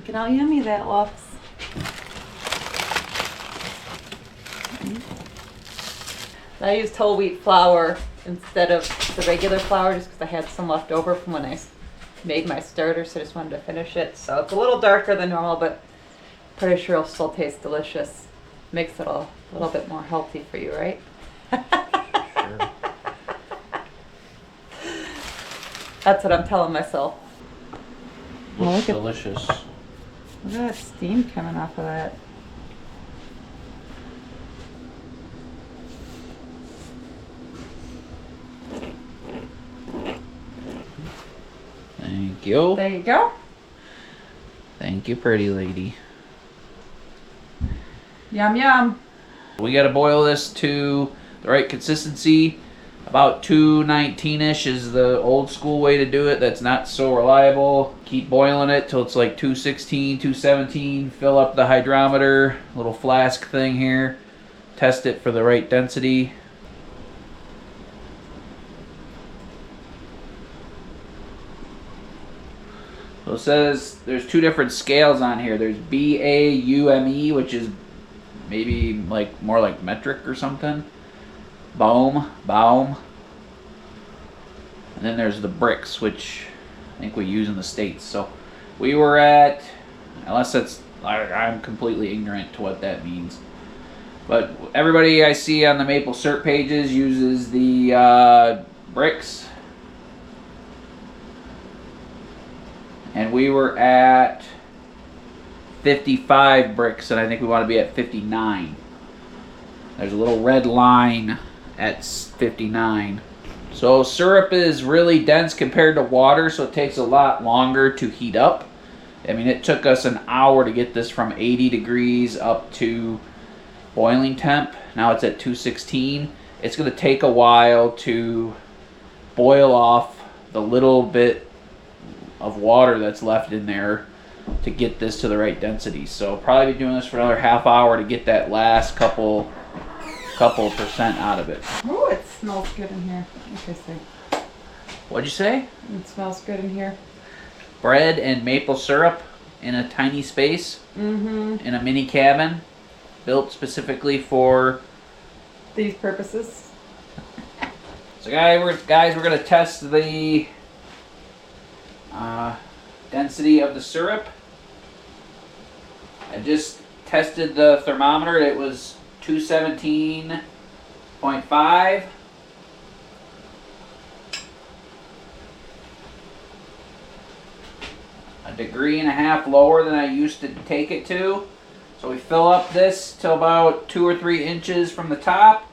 Look at how yummy that looks. I used whole wheat flour instead of the regular flour just because I had some left over from when I made my starter, so I just wanted to finish it. So it's a little darker than normal, but pretty sure it'll still taste delicious. Makes it a little bit more healthy for you, right? Sure. That's what I'm telling myself. Looks delicious. Look at that steam coming off of that. Thank you. There you go. Thank you, pretty lady. Yum, yum. We got to boil this to the right consistency. About 219-ish is the old school way to do it. That's not so reliable. Keep boiling it till it's like 216, 217. Fill up the hydrometer, little flask thing here. Test it for the right density. So it says there's two different scales on here. There's BAUME, which is maybe like more like metric or something. Baum. And then there's the bricks, which I think we use in the States. So we were at, unless that's, I'm completely ignorant to what that means. But everybody I see on the maple syrup pages uses the bricks. And we were at 55 bricks, and I think we want to be at 59. There's a little red line at 59. So syrup is really dense compared to water, so it takes a lot longer to heat up. I mean, it took us an hour to get this from 80 degrees up to boiling temp. Now it's at 216. It's going to take a while to boil off the little bit of water that's left in there to get this to the right density. So probably be doing this for another half hour to get that last couple percent out of it. Oh, it smells good in here. Interesting. What'd you say? It smells good in here. Bread and maple syrup in a tiny space, in a mini cabin built specifically for these purposes. So guys, we're gonna test the density of the syrup. I just tested the thermometer. It was 217.5. A degree and a half lower than I used to take it to. So we fill up this to about 2 or 3 inches from the top.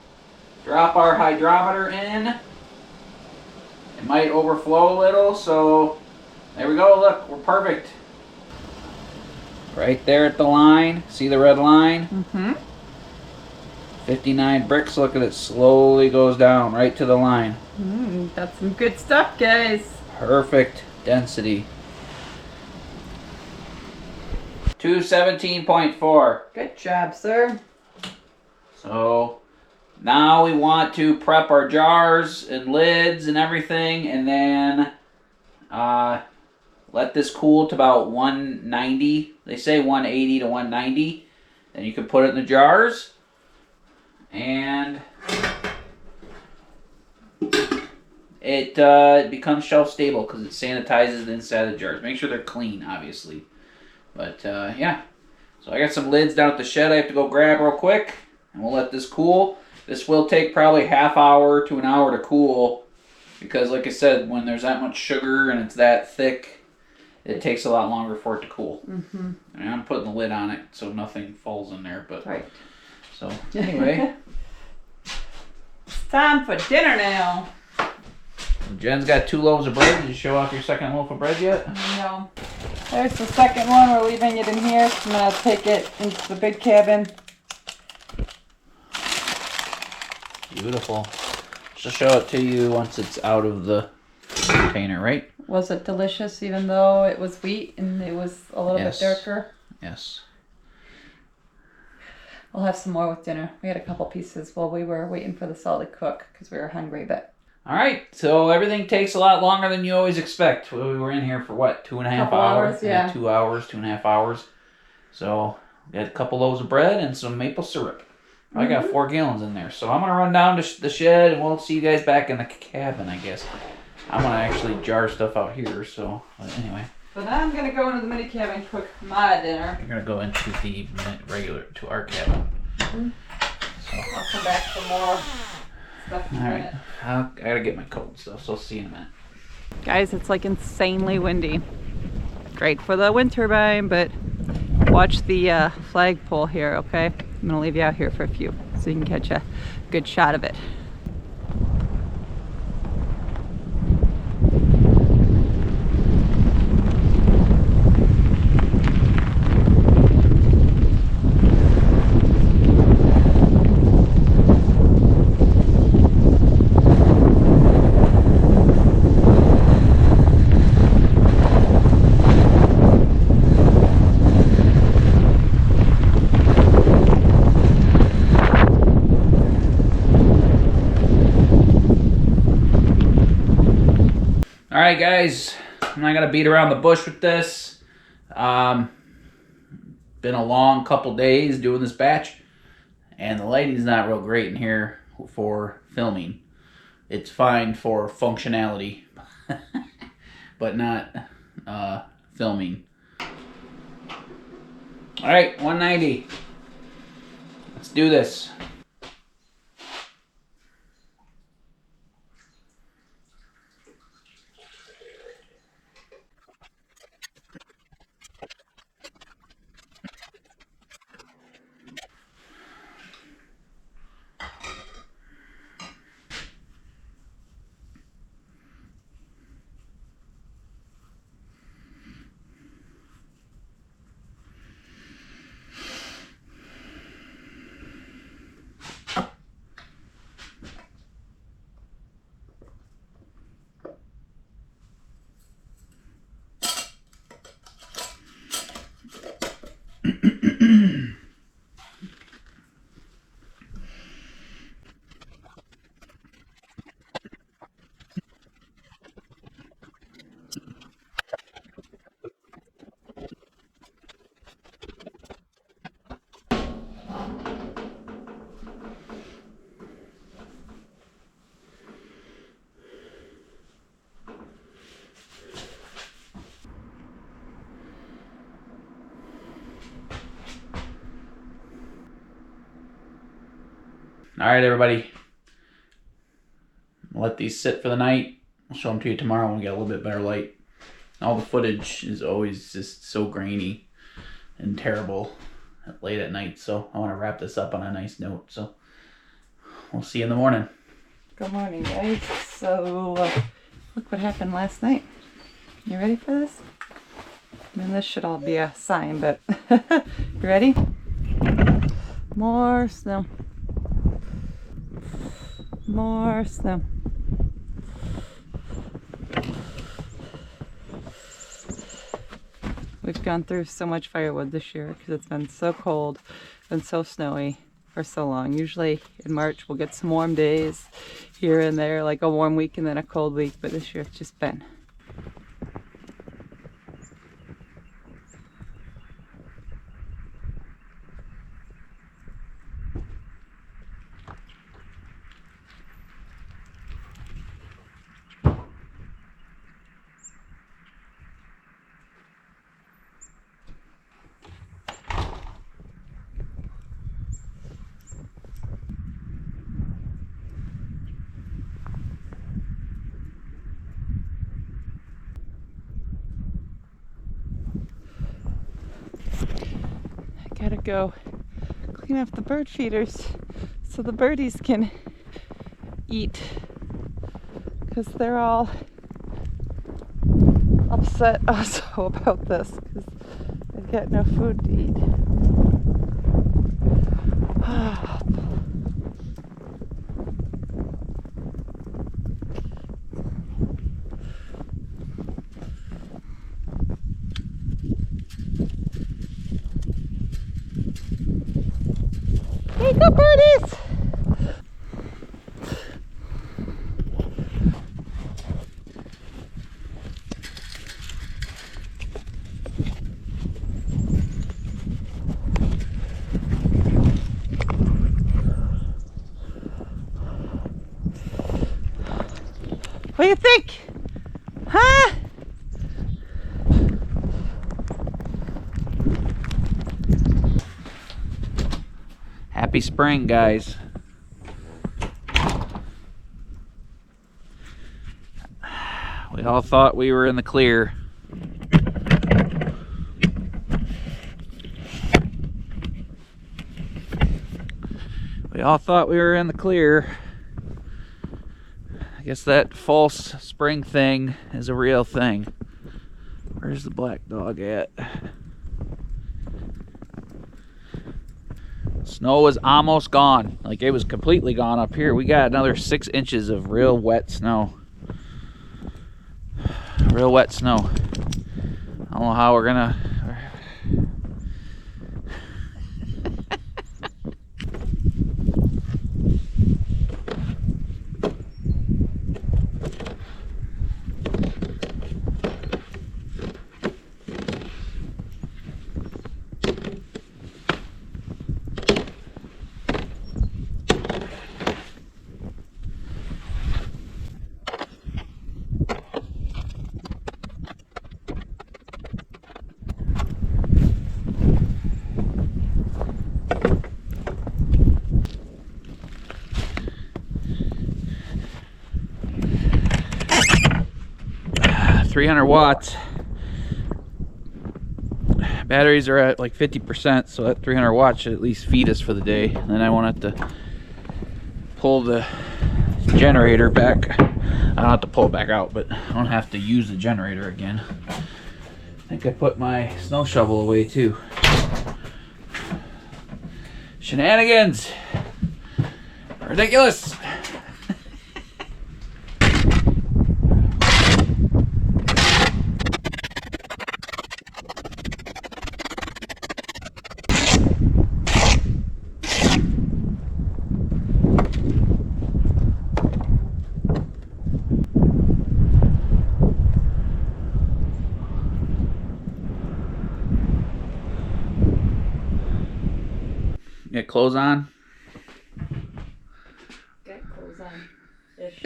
Drop our hydrometer in. It might overflow a little, so there we go. Look, we're perfect. Right there at the line. See the red line? 59 bricks. Look at it. Slowly goes down right to the line. That's some good stuff, guys. Perfect density. 217.4. Good job, sir. So now we want to prep our jars and lids and everything, and then let this cool to about 190. They say 180 to 190. Then you can put it in the jars, and it becomes shelf stable because it sanitizes the inside of the jars. Make sure they're clean, obviously. But yeah, so I got some lids down at the shed I have to go grab real quick, and we'll let this cool. This will take probably half hour to an hour to cool, because like I said, when there's that much sugar and it's that thick, it takes a lot longer for it to cool. And I'm putting the lid on it so nothing falls in there. But right. So anyway, it's time for dinner now. Jen's got 2 loaves of bread. Did you show off your second loaf of bread yet? No. There's the second one. We're leaving it in here. So I'm going to take it into the big cabin. Beautiful. She'll show it to you once it's out of the container, right? Was it delicious even though it was wheat and it was a little bit darker? Yes. We'll have some more with dinner. We had a couple pieces while we were waiting for the salt to cook because we were hungry, but All right, so everything takes a lot longer than you always expect. We were in here for what, 2.5 Couple hours? yeah. 2 hours, 2.5 hours. So we got a couple loaves of bread and some maple syrup. I got 4 gallons in there. So I'm going to run down to the shed and we'll see you guys back in the cabin, I guess. I'm going to actually jar stuff out here, so anyway. But I'm going to go into the mini cabin and cook my dinner. You're going to go into the to our cabin. So I'll come back for more stuff in a minute. I gotta get my coat and stuff, so I'll see you in a minute. Guys, it's like insanely windy. Great for the wind turbine, but watch the flagpole here, okay? I'm gonna leave you out here for a few so you can catch a good shot of it. Alright guys, I'm not gonna beat around the bush with this. Been a long couple days doing this batch, and the lighting's not real great in here for filming. It's fine for functionality, but not filming. Alright, 190. Let's do this. Alright everybody, I'll let these sit for the night. I'll show them to you tomorrow when we get a little bit better light. All the footage is always just so grainy and terrible late at night, so I want to wrap this up on a nice note. So we'll see you in the morning. Good morning, guys. So look what happened last night. You ready for this? I mean, this should all be a sign, but you ready? More snow. More snow. We've gone through so much firewood this year because it's been so cold and so snowy for so long. Usually in March we'll get some warm days here and there, like a warm week and then a cold week, but this year it's just been. Gotta go clean up the bird feeders so the birdies can eat, because they're all upset also about this because they've got no food to eat. Hey, go birdies! do you think? Huh? Happy spring, guys. We all thought we were in the clear. We all thought we were in the clear. I guess that false spring thing is a real thing. Where's the black dog at? Snow was almost gone. Like, it was completely gone up here. We got another 6 inches of real wet snow. Real wet snow. I don't know how we're gonna... $300 watts. Batteries are at like 50%, so that 300 watts should at least feed us for the day. And then I won't have to pull the generator back. I don't have to pull it back out, but I don't have to use the generator again. I think I put my snow shovel away too. Shenanigans! Ridiculous! Get clothes on? Got clothes on. Ish.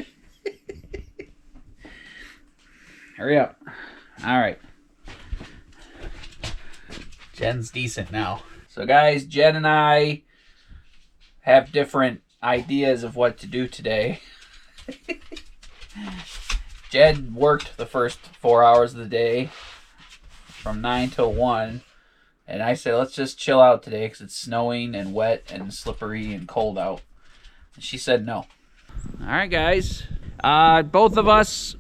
Hurry up. Alright. Jen's decent now. So guys, Jen and I have different ideas of what to do today. Jen worked the first 4 hours of the day from 9 till 1. And I said, let's just chill out today because it's snowing and wet and slippery and cold out. And she said no. All right, guys. Both of us,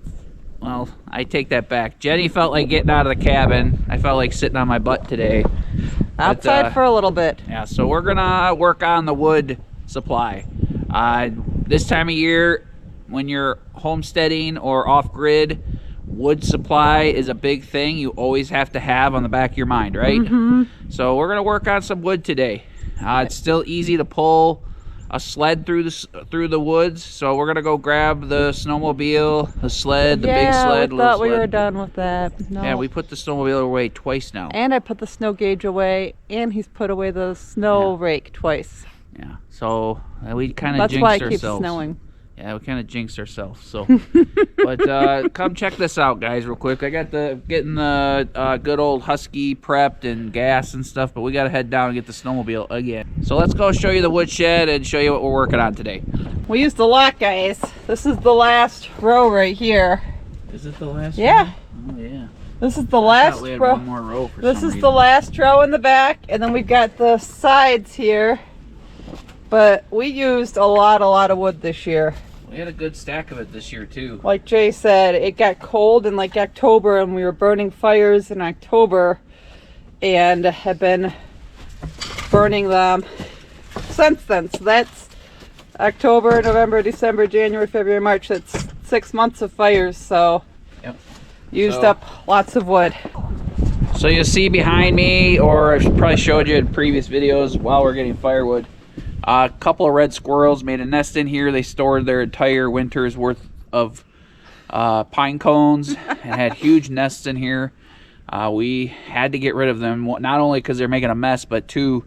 well, I take that back. Jenny felt like getting out of the cabin. I felt like sitting on my butt today. Outside for a little bit. Yeah, so we're going to work on the wood supply. This time of year, when you're homesteading or off-grid, wood supply is a big thing you always have to have on the back of your mind, right? Mm-hmm. So we're gonna work on some wood today. It's still easy to pull a sled through the woods, so we're gonna go grab the snowmobile, the sled, the big sled. Yeah, we thought we were done with that. No. Yeah, we put the snowmobile away twice now. And I put the snow gauge away, and he's put away the snow rake twice. Yeah, so we kind of That's jinxed why it ourselves. keeps snowing. Yeah, we kind of jinxed ourselves. So, but come check this out, guys, real quick. I got getting the good old Husky prepped and gas and stuff, but we got to head down and get the snowmobile again. So let's go show you the woodshed and show you what we're working on today. We used a lot, guys. This is the last row right here. Is it the last? Yeah. Row? Oh yeah. This is the last we had row. One more row for This some is reason. the last row in the back, and then we've got the sides here. But we used a lot of wood this year. We had a good stack of it this year too. Like Jay said, it got cold in like October, and we were burning fires in October, and have been burning them since then. So that's October, November, December, January, February, March. That's 6 months of fires. So Yep. used up lots of wood. So you'll see behind me, or I probably showed you in previous videos while we're getting firewood, a couple of red squirrels made a nest in here. They stored their entire winter's worth of pine cones and had huge nests in here. We had to get rid of them, not only because they're making a mess, but two,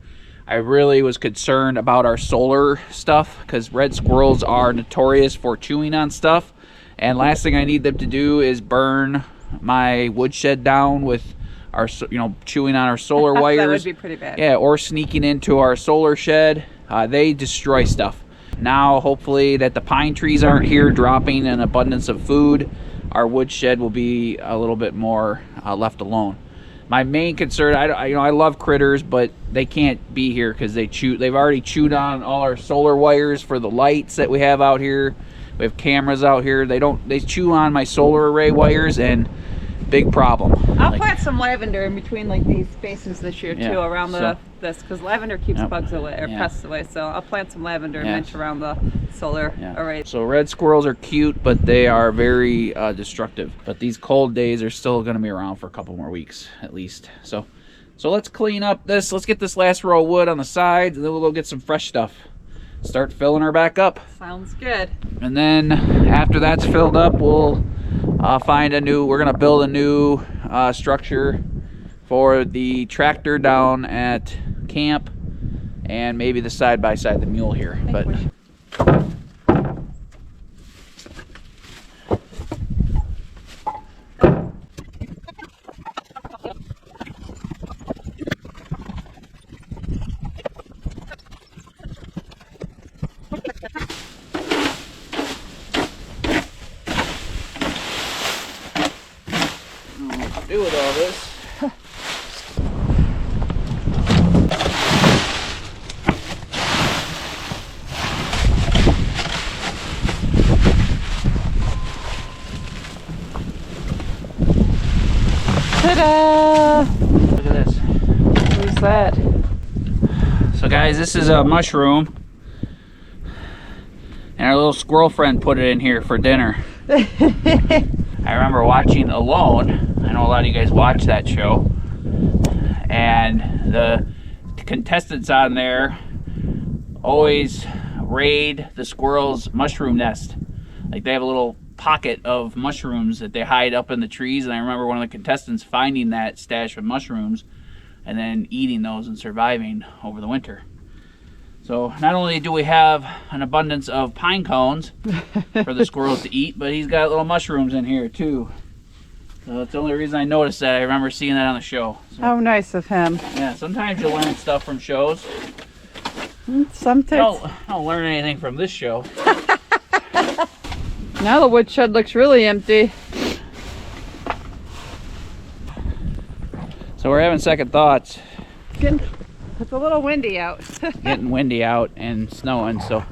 I really was concerned about our solar stuff, because red squirrels are notorious for chewing on stuff. And last thing I need them to do is burn my woodshed down with our, you know, chewing on our solar wires. That would be pretty bad. Yeah, or sneaking into our solar shed. They destroy stuff. Now, hopefully that the pine trees aren't here dropping an abundance of food, our woodshed will be a little bit more left alone. My main concern, I love critters, but they can't be here because they've already chewed on all our solar wires for the lights that we have out here. We have cameras out here. They chew on my solar array wires, and big problem. I'll plant some lavender in between like these spaces this year too, around this, because lavender keeps bugs away or pests away. So I'll plant some lavender and around the solar array. So red squirrels are cute, but they are very destructive. But these cold days are still going to be around for a couple more weeks at least. So let's clean up this. Let's get this last row of wood on the sides, and then we'll go get some fresh stuff. Start filling her back up. Sounds good. And then after that's filled up, we'll we're gonna build a new structure for the tractor down at camp, and maybe the side-by-side, the mule here. But do with all this. Ta-da! Look at this. Who's that? So guys, this is a mushroom, and our little squirrel friend put it in here for dinner. I remember watching Alone. I know a lot of you guys watch that show, and the contestants on there always raid the squirrel's mushroom nest. Like, they have a little pocket of mushrooms that they hide up in the trees, and I remember one of the contestants finding that stash of mushrooms and then eating those and surviving over the winter. So not only do we have an abundance of pine cones for the squirrels to eat, but he's got little mushrooms in here too. So that's the only reason I noticed that. I remember seeing that on the show. So, how nice of him. yeah, sometimes you learn stuff from shows. Sometimes. I don't learn anything from this show. Now the woodshed looks really empty. So we're having second thoughts. It's a little windy out. Getting windy out and snowing, so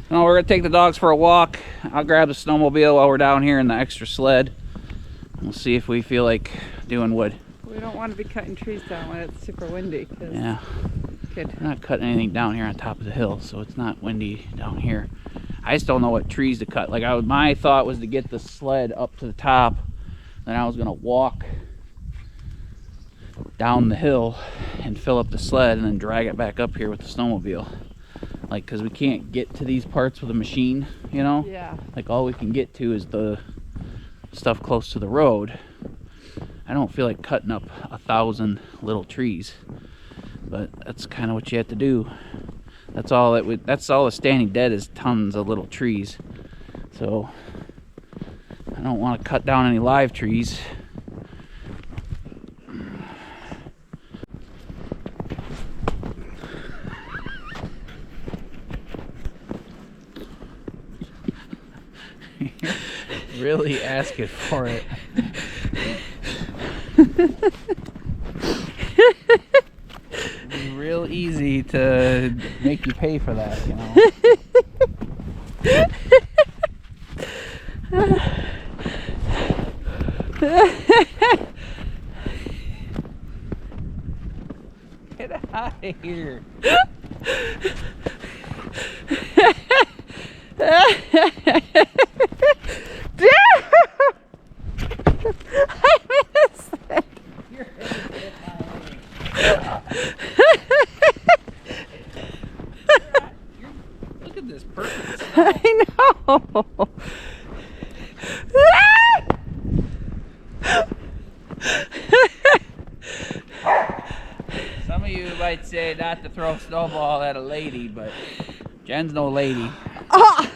we're gonna take the dogs for a walk. I'll grab the snowmobile while we're down here in the extra sled. We'll see if we feel like doing wood. We don't want to be cutting trees down when it's super windy. Yeah, we're not cutting anything down here on top of the hill, so it's not windy down here. I just don't know what trees to cut. Like, my thought was to get the sled up to the top, then I was gonna walk down the hill and fill up the sled and then drag it back up here with the snowmobile. Like, because we can't get to these parts with a machine, you know? Yeah. Like, all we can get to is the stuff close to the road. I don't feel like cutting up 1,000 little trees, but that's kind of what you have to do. That's all the Standing Dead is, tons of little trees. So I don't want to cut down any live trees. Really asking for it. Real easy to make you pay for that, you know. Get out of here. Look at this perfect snow. I know. Some of you might say not to throw a snowball at a lady, but Jen's no lady. Oh.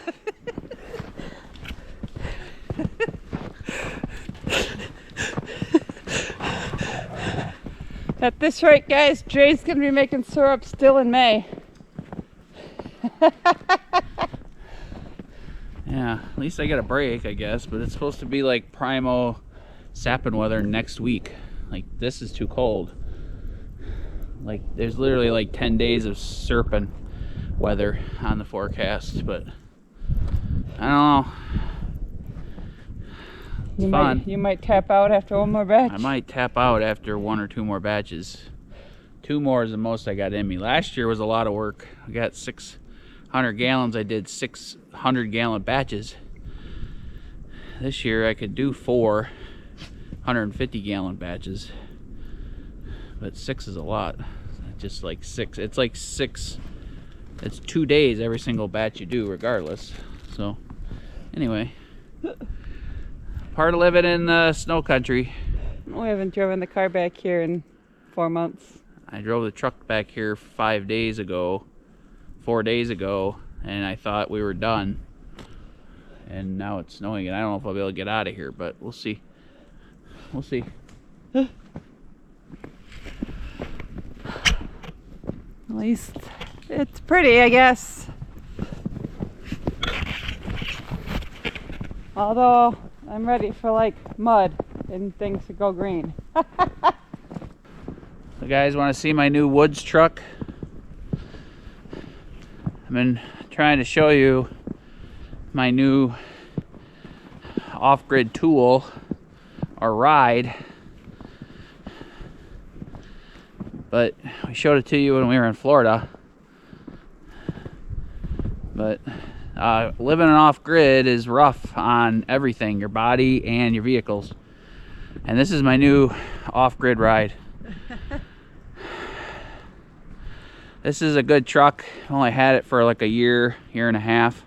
At this rate, guys, Jay's gonna be making syrup still in May. Yeah, at least I got a break, I guess, but it's supposed to be like primo sapping weather next week. Like, this is too cold. Like, there's literally like 10 days of serpent weather on the forecast, but I don't know. It's fun. You might tap out after one more batch. I might tap out after 1 or 2 more batches. 2 more is the most I got in me. Last year was a lot of work. I got 600 gallons. I did 600-gallon batches. This year I could do 4 150-gallon batches, but 6 is a lot. Just like 6. It's like 6. It's 2 days every single batch you do, regardless. So, anyway, part of living in the snow country. We haven't driven the car back here in 4 months. I drove the truck back here 4 days ago, and I thought we were done. And now it's snowing, and I don't know if I'll be able to get out of here, but we'll see. We'll see. At least it's pretty, I guess. Although I'm ready for like mud and things to go green. So guys, want to see my new woods truck? I've been trying to show you my new off-grid tool or ride, but we showed it to you when we were in Florida. But living off-grid is rough on everything, your body and your vehicles. And this is my new off-grid ride. This is a good truck. I only had it for like a year and a half,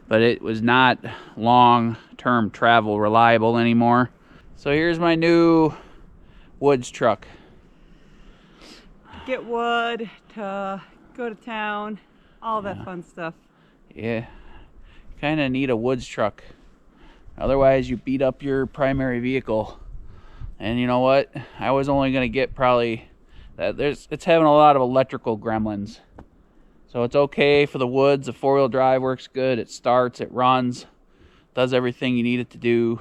but it was not long-term travel reliable anymore. So here's my new woods truck. Get wood, to go to town, all that fun stuff. Yeah, kind of need a woods truck. Otherwise you beat up your primary vehicle. And you know what? I was only going to get probably that. It's having a lot of electrical gremlins. So it's okay for the woods. The 4-wheel drive works good. It starts, it runs, does everything you need it to do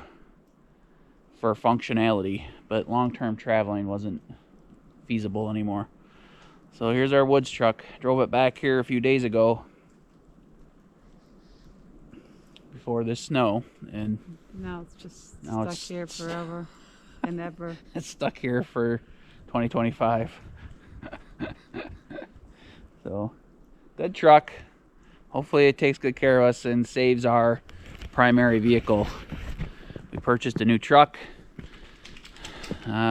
for functionality. But long-term traveling wasn't feasible anymore. So here's our woods truck. Drove it back here a few days ago before this snow, and now it's just stuck here forever and ever. It's stuck here for 2025. So, good truck. Hopefully it takes good care of us and saves our primary vehicle. We purchased a new truck.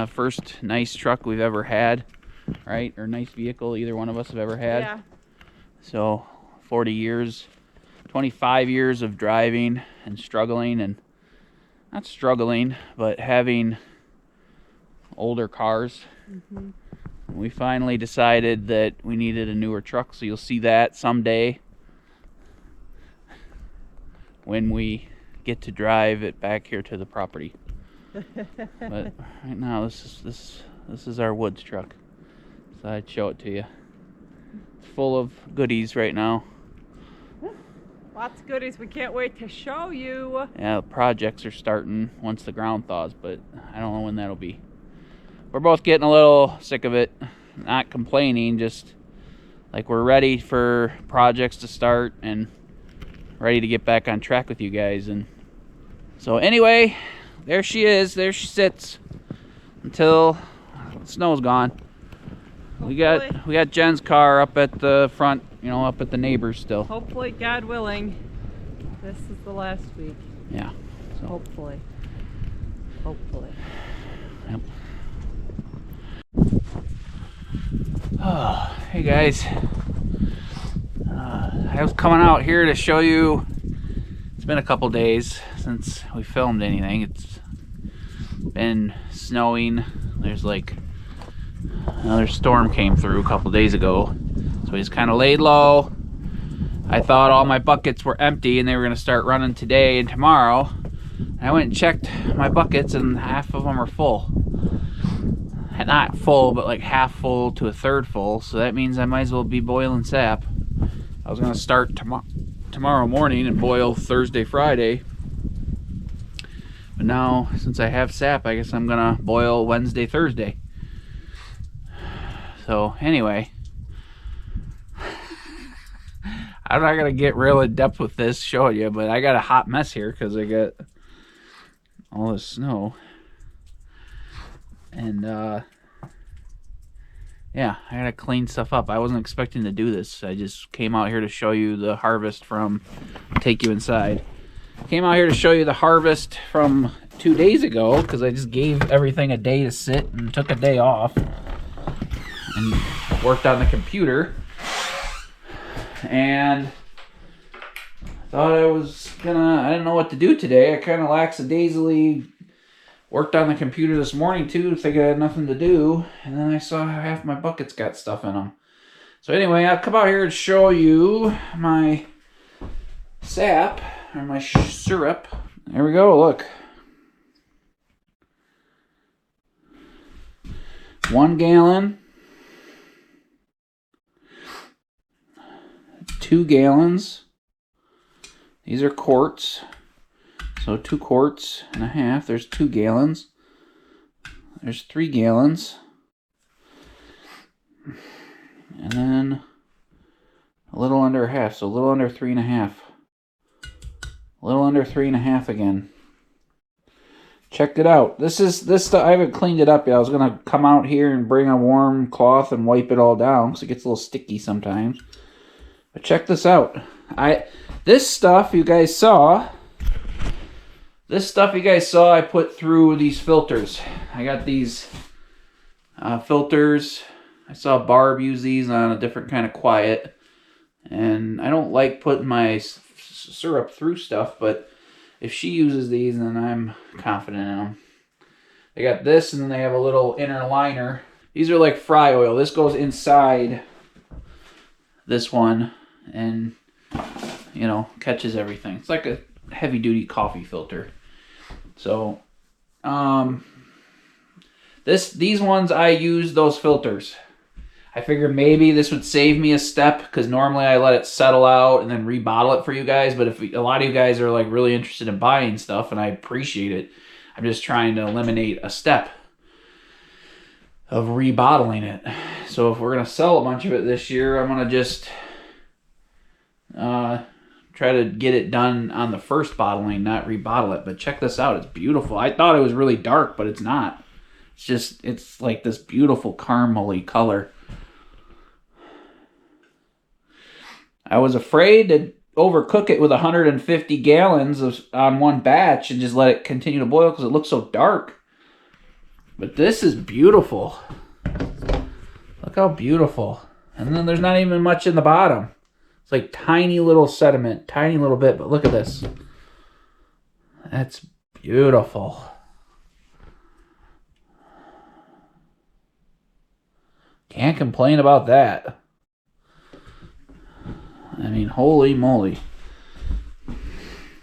First nice truck we've ever had, right? Or nice vehicle either one of us have ever had. Yeah. So 40 years, 25 years of driving and struggling, and not struggling, but having older cars. Mm-hmm. We finally decided that we needed a newer truck, so you'll see that someday when we get to drive it back here to the property. But right now this is our woods truck, so I'd show it to you. It's full of goodies right now. Lots of goodies we can't wait to show you. Yeah, the projects are starting once the ground thaws, but I don't know when that'll be. We're both getting a little sick of it. Not complaining, just like we're ready for projects to start and ready to get back on track with you guys. And so anyway, there she is. There she sits until the snow's gone. We got Jen's car up at the front, up at the neighbors still. Hopefully, God willing, this is the last week. Yeah. So. Hopefully. Yep. Oh, hey guys. I was coming out here to show you. It's been a couple days since we filmed anything. It's been snowing. There's like another storm came through a couple days ago, so we just kind of laid low. I thought all my buckets were empty and they were going to start running today and tomorrow. I went and checked my buckets and half of them are full. not full, but like half full to a third full. So that means I might as well be boiling sap. I was gonna start tomorrow morning and boil Thursday, Friday. But now, since I have sap, I guess I'm gonna boil Wednesday, Thursday. So anyway, I'm not gonna get real in depth with this, showing you, but I got a hot mess here because I got all this snow. And yeah, I gotta clean stuff up. I wasn't expecting to do this. I just came out here to show you the harvest from Take You Inside. Came out here to show you the harvest from 2 days ago because I just gave everything a day to sit and took a day off and worked on the computer. And thought I didn't know what to do today. I kind of lackadaisically worked on the computer this morning too, thinking I had nothing to do, and then I saw half my buckets got stuff in them. So anyway, I'll come out here and show you my sap, or my syrup. There we go, look. 1 gallon. 2 gallons. These are quarts. So 2 quarts and a half. There's 2 gallons. There's 3 gallons. And then a little under half. So a little under 3.5. A little under 3.5 again. Check it out. This stuff, I haven't cleaned it up yet. I was going to come out here and bring a warm cloth and wipe it all down because it gets a little sticky sometimes. But check this out. This stuff you guys saw, I put through these filters. I got these filters. I saw Barb use these on a different kind of quiet. And I don't like putting my syrup through stuff, but if she uses these, then I'm confident in them. They got this, and then they have a little inner liner. These are like fry oil. This goes inside this one and, you know, catches everything. It's like a heavy-duty coffee filter. So, these ones, I use those filters. I figured maybe this would save me a step because normally I let it settle out and then rebottle it for you guys. But if a lot of you guys are like really interested in buying stuff, and I appreciate it, I'm just trying to eliminate a step of rebottling it. So if we're going to sell a bunch of it this year, I'm going to just try to get it done on the first bottling, not rebottle it. But check this out. It's beautiful. I thought it was really dark, but it's not. It's like this beautiful caramely color. I was afraid to overcook it with 150 gallons on one batch and just let it continue to boil because it looks so dark. But this is beautiful. Look how beautiful. And then there's not even much in the bottom. It's like tiny little sediment, tiny little bit, but look at this. That's beautiful. Can't complain about that. I mean, holy moly.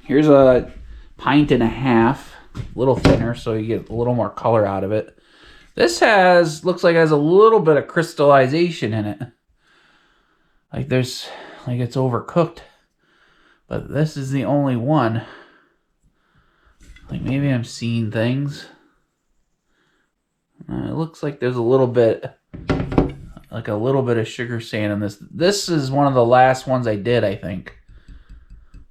Here's a 1.5 pints, a little thinner, so you get a little more color out of it. This looks like it has a little bit of crystallization in it. Like it's overcooked. But this is the only one. Like maybe I'm seeing things. It looks like there's a little bit of sugar sand in this. This is one of the last ones I did, I think.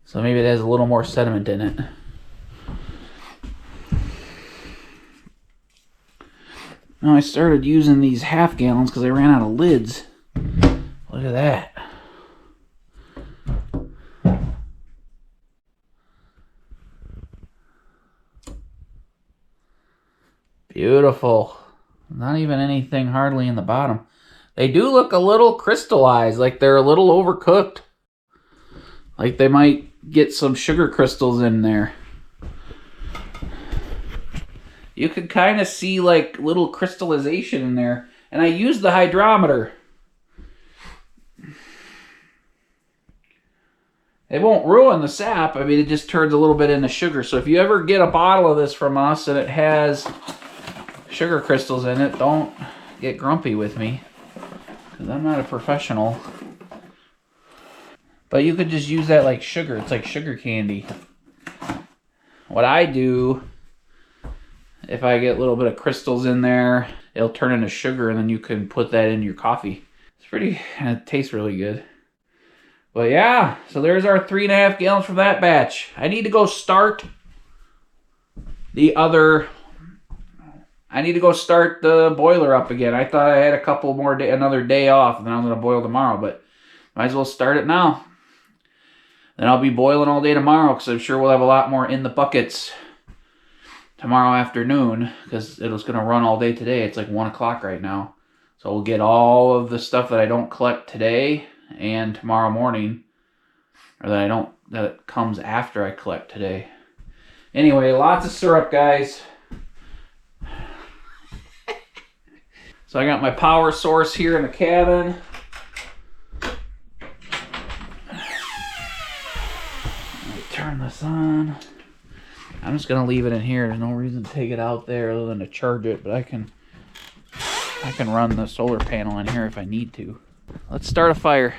So maybe it has a little more sediment in it. Now I started using these half gallons because I ran out of lids. Look at that. Beautiful. Not even anything hardly in the bottom. They do look a little crystallized, like they're a little overcooked. Like they might get some sugar crystals in there. You could kind of see like little crystallization in there. And I used the hydrometer. It won't ruin the sap. I mean, it just turns a little bit into sugar. So if you ever get a bottle of this from us and it has sugar crystals in it. Don't get grumpy with me, because I'm not a professional. But you could just use that like sugar. It's like sugar candy. What I do, if I get a little bit of crystals in there, it'll turn into sugar, and then you can put that in your coffee. It's pretty, and it tastes really good. But yeah, so there's our 3.5 gallons from that batch. I need to go start the boiler up again. I thought I had a couple more another day off, and then I'm going to boil tomorrow, but might as well start it now. Then I'll be boiling all day tomorrow, because I'm sure we'll have a lot more in the buckets tomorrow afternoon, because it was going to run all day today. It's like 1 o'clock right now. So we'll get all of the stuff that I don't collect today and tomorrow morning, or that comes after I collect today. Anyway, lots of syrup, guys. So I got my power source here in the cabin. Turn this on. I'm just gonna leave it in here. There's no reason to take it out there other than to charge it, but I can run the solar panel in here if I need to. Let's start a fire.